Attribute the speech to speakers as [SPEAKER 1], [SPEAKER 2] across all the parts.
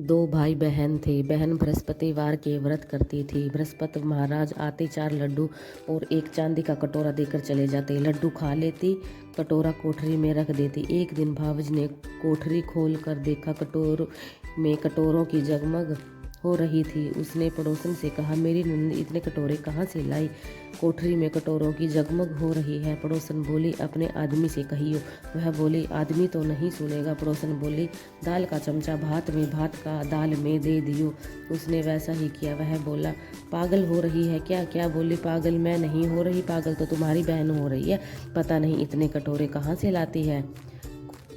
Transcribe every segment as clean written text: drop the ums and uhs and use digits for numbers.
[SPEAKER 1] दो भाई बहन थे। बहन बृहस्पतिवार के व्रत करती थी। बृहस्पति महाराज आते 4 लड्डू और एक चांदी का कटोरा देकर चले जाते। लड्डू खा लेती, कटोरा कोठरी में रख देती। एक दिन भावज ने कोठरी खोल कर देखा, कटोरों की जगमग हो रही थी। उसने पड़ोसन से कहा, मेरी नंद इतने कटोरे कहाँ से लाई? कोठरी में कटोरों की जगमग हो रही है। पड़ोसन बोली, अपने आदमी से कहियो। वह बोली, आदमी तो नहीं सुनेगा। पड़ोसन बोली, दाल का चमचा भात में, भात का दाल में दे दियो। उसने वैसा ही किया। वह बोला, पागल हो रही है क्या? क्या बोली, पागल मैं नहीं हो रही, पागल तो तुम्हारी बहन हो रही है। पता नहीं इतने कटोरे कहाँ से लाती है।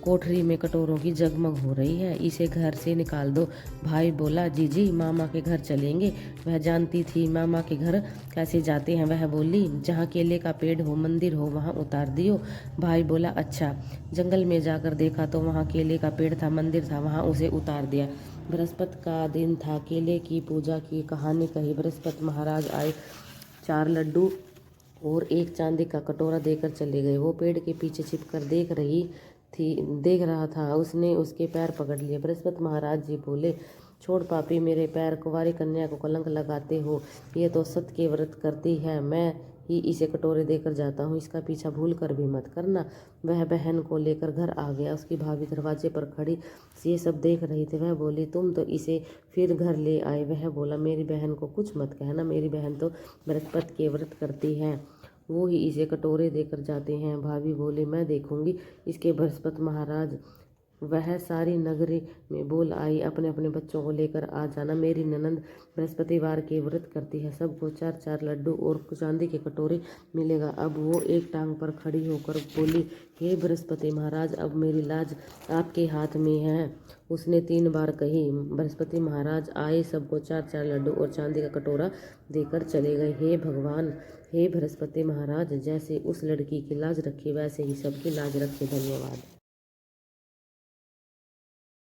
[SPEAKER 1] कोठरी में कटोरों की जगमग हो रही है, इसे घर से निकाल दो। भाई बोला, जीजी मामा के घर चलेंगे। वह जानती थी मामा के घर कैसे जाते हैं। वह बोली, जहाँ केले का पेड़ हो, मंदिर हो, वहाँ उतार दियो। भाई बोला, अच्छा। जंगल में जाकर देखा तो वहाँ केले का पेड़ था, मंदिर था, वहाँ उसे उतार दिया। बृहस्पति का दिन था। केले की पूजा की कहानी कही। बृहस्पति महाराज आए, 4 लड्डू और एक चांदी का कटोरा देकर चले गए। वो पेड़ के पीछे छिपकर देख रहा था। उसने उसके पैर पकड़ लिए। बृहस्पति महाराज जी बोले, छोड़ पापी मेरे पैर, कुंवारी कन्या को कलंक लगाते हो। ये तो सत्य के व्रत करती है, मैं ही इसे कटोरे देकर जाता हूँ, इसका पीछा भूल कर भी मत करना। वह बहन को लेकर घर आ गया। उसकी भाभी दरवाजे पर खड़ी ये सब देख रही थी। वह बोली, तुम तो इसे फिर घर ले आए। वह बोला, मेरी बहन को कुछ मत कहना, मेरी बहन तो बृहस्पति के व्रत करती है, वो ही इसे कटोरे देकर जाते हैं। भाभी बोले, मैं देखूंगी इसके। बृहस्पति महाराज वह सारी नगरी में बोल आई, अपने अपने बच्चों को लेकर आ जाना, मेरी ननंद बृहस्पतिवार के व्रत करती है, सबको 4-4 लड्डू और चांदी के कटोरे मिलेगा। अब वो एक टांग पर खड़ी होकर बोली, हे बृहस्पति महाराज, अब मेरी लाज आपके हाथ में है। उसने 3 बार कही। बृहस्पति महाराज आए, सबको 4-4 लड्डू और चांदी का कटोरा देकर चले गए। हे भगवान, हे बृहस्पति महाराज, जैसे उस लड़की की लाज रखी वैसे ही सबकी लाज रखे। धन्यवाद।